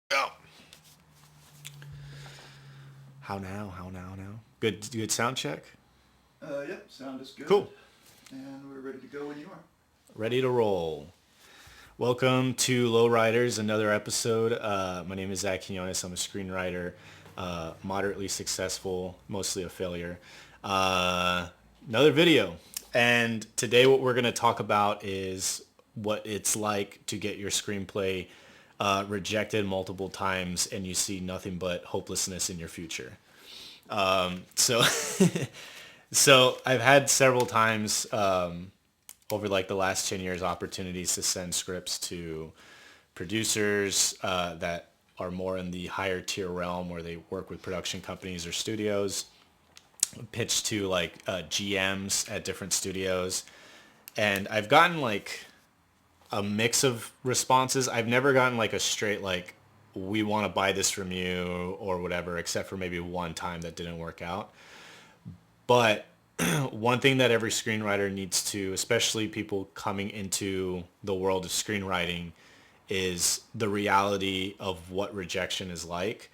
Oh. How now? How now? Now. Good sound check. Yep, sound is good. Cool. And we're ready to go when you are. Ready to roll. Welcome to Lowriders, another episode. My name is Zach Quinones. I'm a screenwriter, moderately successful, mostly a failure. Uh, Another video. And today what we're going to talk about is what it's like to get your screenplay rejected multiple times and you see nothing but hopelessness in your future. So So I've had several times over like the last 10 years opportunities to send scripts to producers that are more in the higher tier realm where they work with production companies or studios, pitch to like GMs at different studios. And I've gotten like a mix of responses. I've never gotten like a straight like, we want to buy this from you or whatever, except for maybe one time that didn't work out. But one thing that every screenwriter needs to, especially people coming into the world of screenwriting, is the reality of what rejection is like,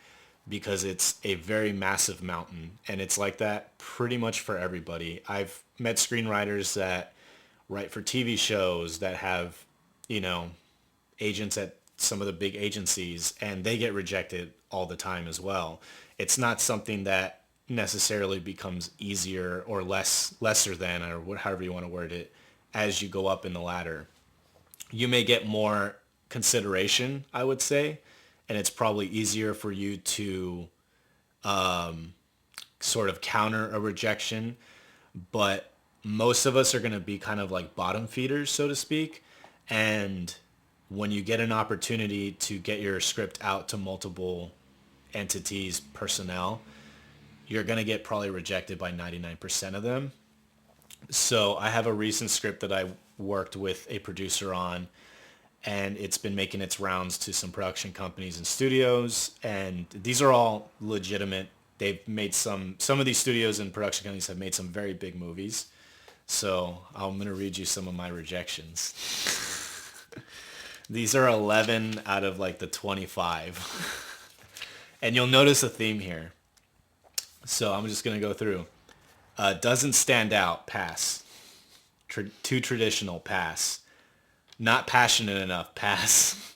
because it's a very massive mountain and it's like that pretty much for everybody. I've met screenwriters that write for TV shows that have, you know, agents at some of the big agencies, and they get rejected all the time as well. It's not something that necessarily becomes easier or lesser than, or however you want to word it, as you go up in the ladder. You may get more consideration, I would say, and it's probably easier for you to sort of counter a rejection, but most of us are going to be kind of like bottom feeders, so to speak. And when you get an opportunity to get your script out to multiple entities, personnel, you're going to get probably rejected by 99% of them. So I have a recent script that I worked with a producer on, and it's been making its rounds to some production companies and studios. And these are all legitimate. They've made some of these studios and production companies have made some very big movies. So I'm going to read you some of my rejections. These are 11 out of like the 25. And you'll notice a theme here. So I'm just going to go through. Doesn't stand out, pass. Too traditional, pass. Not passionate enough, pass.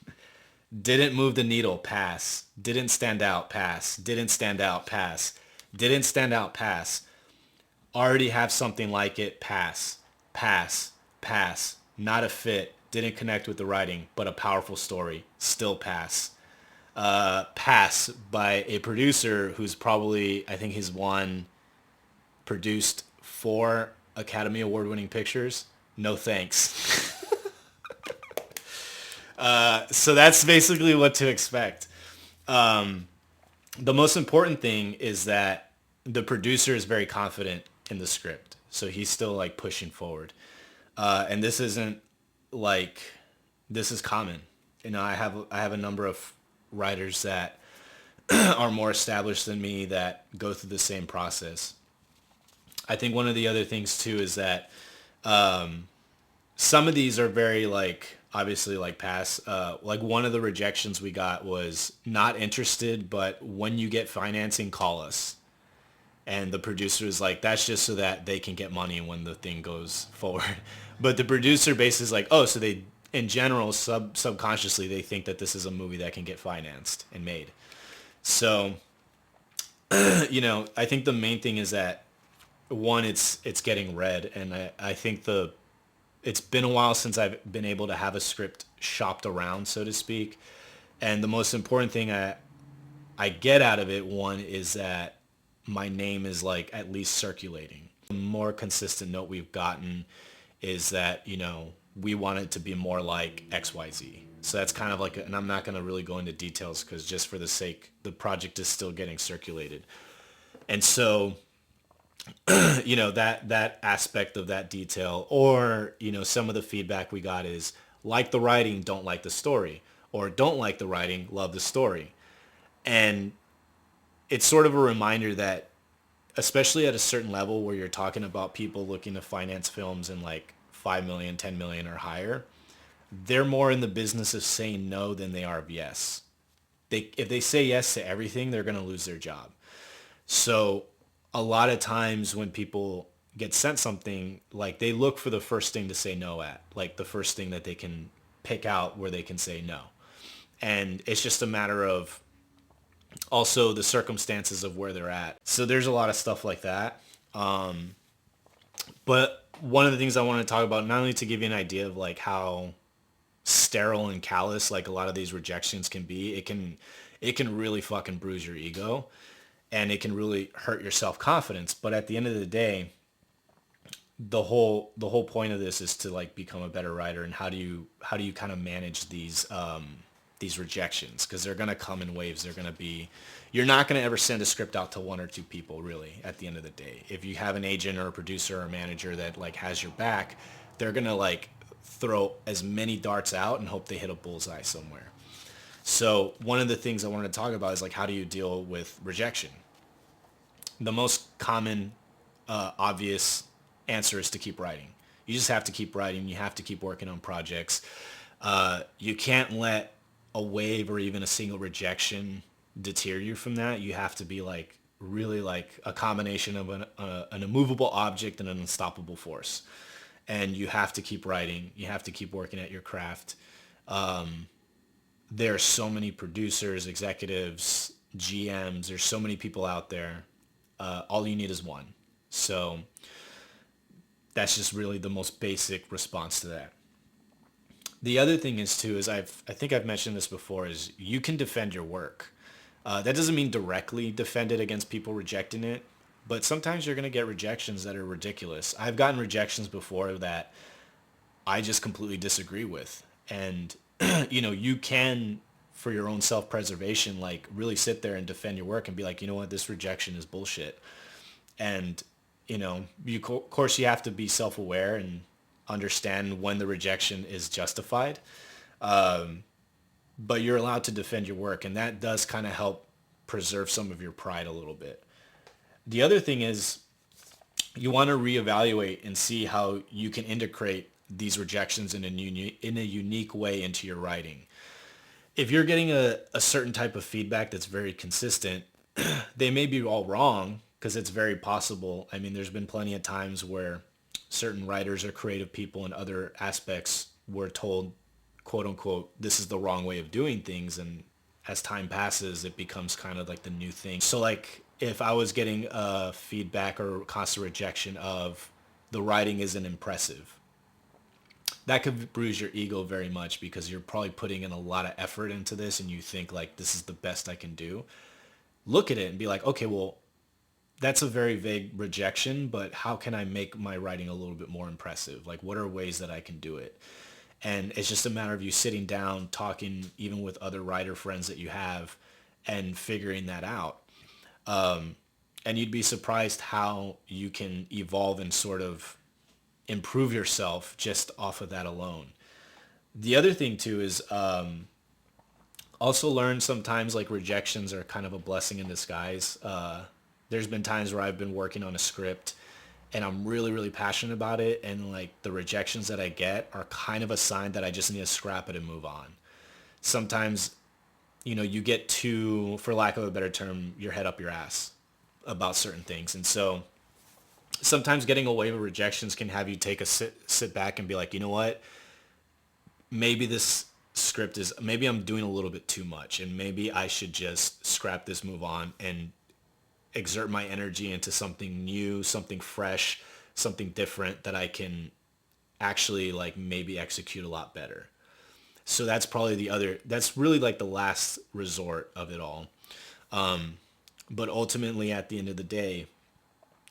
Didn't move the needle, pass. Didn't stand out, pass. Didn't stand out, pass. Didn't stand out, pass. Already have something like it, pass. Pass. Pass. Not a fit. Didn't connect with the writing, but a powerful story. Still pass. Pass by a producer who's probably, I think he's produced 4 Academy Award winning pictures. No thanks. So that's basically what to expect. The most important thing is that the producer is very confident in the script. So he's still like pushing forward. And this isn't like, this is common. You know, I have a number of writers that are more established than me that go through the same process. I think one of the other things too is that some of these are very like obviously like pass. Like one of the rejections we got was not interested, but when you get financing, call us. And the producer is like, that's just so that they can get money when the thing goes forward. But the producer base is like, oh, so they in general subconsciously they think that this is a movie that can get financed and made. So I think the main thing is that one, it's getting read, and I think it's been a while since I've been able to have a script shopped around, so to speak. And the most important thing I get out of it, one, is that my name is like at least circulating. The more consistent note we've gotten is that, we want it to be more like XYZ. So that's kind of like, and I'm not going to really go into details because just for the sake, the project is still getting circulated. And so that aspect of that detail, or some of the feedback we got is like the writing, don't like the story, or don't like the writing, love the story. And it's sort of a reminder that especially at a certain level where you're talking about people looking to finance films in like 5 million, 10 million or higher, they're more in the business of saying no than they are of yes. if they say yes to everything, they're going to lose their job. So a lot of times when people get sent something, like they look for the first thing to say no at, like the first thing that they can pick out where they can say no. And it's just a matter of also the circumstances of where they're at. So there's a lot of stuff like that. But one of the things I want to talk about, not only to give you an idea of like how sterile and callous like a lot of these rejections can be, it can really fucking bruise your ego, and it can really hurt your self-confidence. But at the end of the day, the whole point of this is to like become a better writer. And how do you kind of manage these rejections, because they're going to come in waves. They're going to be, you're not going to ever send a script out to one or two people really at the end of the day. If you have an agent or a producer or a manager that like has your back, they're going to like throw as many darts out and hope they hit a bullseye somewhere. So one of the things I wanted to talk about is like, how do you deal with rejection? The most common, obvious answer is to keep writing. You just have to keep writing. You have to keep working on projects. You can't let a wave or even a single rejection deter you from that. You have to be like really like a combination of an immovable object and an unstoppable force. And you have to keep writing. You have to keep working at your craft. There are so many producers, executives, GMs. There's so many people out there. All you need is one. So that's just really the most basic response to that. The other thing is too, is I think I've mentioned this before, is you can defend your work. That doesn't mean directly defend it against people rejecting it, but sometimes you're going to get rejections that are ridiculous. I've gotten rejections before that I just completely disagree with. And, you can, for your own self-preservation, like really sit there and defend your work and be like, you know what, this rejection is bullshit. And, of course you have to be self-aware and understand when the rejection is justified. But you're allowed to defend your work, and that does kind of help preserve some of your pride a little bit. The other thing is you want to reevaluate and see how you can integrate these rejections in a unique way into your writing. If you're getting a certain type of feedback that's very consistent, they may be all wrong, because it's very possible. I mean, there's been plenty of times where certain writers or creative people in other aspects were told, quote unquote, this is the wrong way of doing things. And as time passes, it becomes kind of like the new thing. So like if I was getting feedback or constant rejection of the writing isn't impressive, that could bruise your ego very much, because you're probably putting in a lot of effort into this and you think like, this is the best I can do. Look at it and be like, okay, well, that's a very vague rejection, but how can I make my writing a little bit more impressive? Like, what are ways that I can do it? And it's just a matter of you sitting down, talking even with other writer friends that you have, and figuring that out. And you'd be surprised how you can evolve and sort of improve yourself just off of that alone. The other thing too is also learn sometimes like rejections are kind of a blessing in disguise. There's been times where I've been working on a script and I'm really, really passionate about it. And like the rejections that I get are kind of a sign that I just need to scrap it and move on. Sometimes, you get too, for lack of a better term, your head up your ass about certain things. And so sometimes getting a wave of rejections can have you take a sit back and be like, you know what? Maybe this script maybe I'm doing a little bit too much, and maybe I should just scrap this, move on, and exert my energy into something new, something fresh, something different that I can actually like maybe execute a lot better. So that's that's really like the last resort of it all. But ultimately at the end of the day,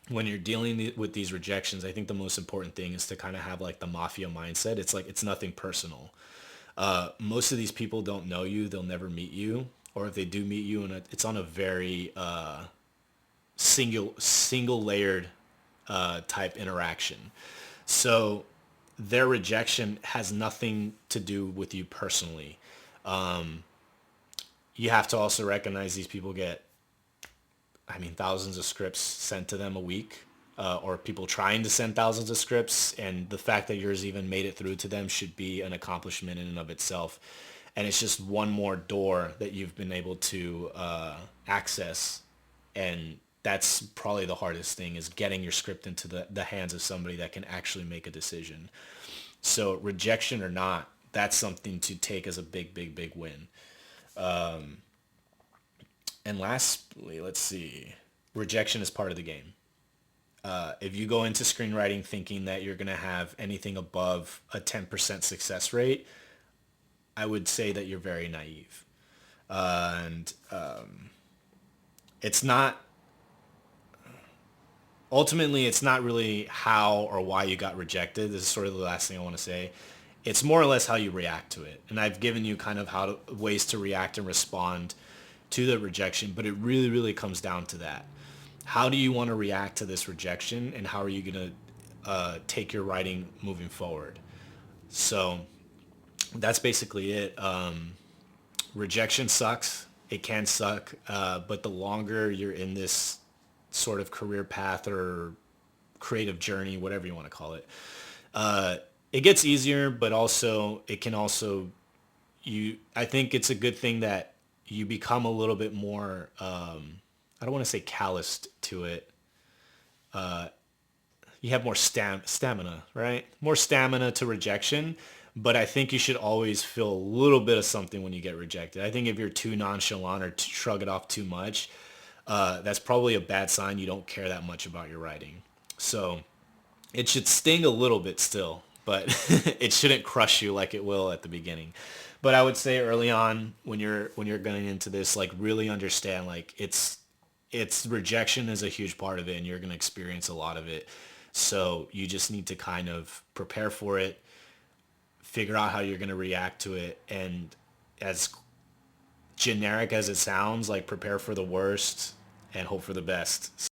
when you're dealing with these rejections, I think the most important thing is to kind of have like the mafia mindset. It's like, it's nothing personal. Most of these people don't know you. They'll never meet you. Or if they do meet you, and it's on a very single layered type interaction. So their rejection has nothing to do with you personally. You have to also recognize these people get, thousands of scripts sent to them a week, or people trying to send thousands of scripts. And the fact that yours even made it through to them should be an accomplishment in and of itself. and it's just one more door that you've been able to access. And that's probably the hardest thing, is getting your script into the hands of somebody that can actually make a decision. So rejection or not, that's something to take as a big, big, big win. And lastly, let's see, rejection is part of the game. If you go into screenwriting thinking that you're going to have anything above a 10% success rate, I would say that you're very naive. And it's not, ultimately, it's not really how or why you got rejected. This is sort of the last thing I want to say. It's more or less how you react to it. And I've given you kind of ways to react and respond to the rejection, but it really, really comes down to that. How do you want to react to this rejection, and how are you going to take your writing moving forward? So that's basically it. Rejection sucks. It can suck, but the longer you're in this sort of career path or creative journey, whatever you want to call it, it gets easier, but also it can also, I think it's a good thing that you become a little bit more, I don't want to say calloused to it. You have more stamina, right? More stamina to rejection. But I think you should always feel a little bit of something when you get rejected. I think if you're too nonchalant or shrug it off too much, that's probably a bad sign you don't care that much about your writing. So it should sting a little bit still, but it shouldn't crush you like it will at the beginning. But I would say early on, when you're going into this, like, really understand, like, it's rejection is a huge part of it, and you're going to experience a lot of it. So you just need to kind of prepare for it, figure out how you're going to react to it, and as generic as it sounds, like, prepare for the worst and hope for the best.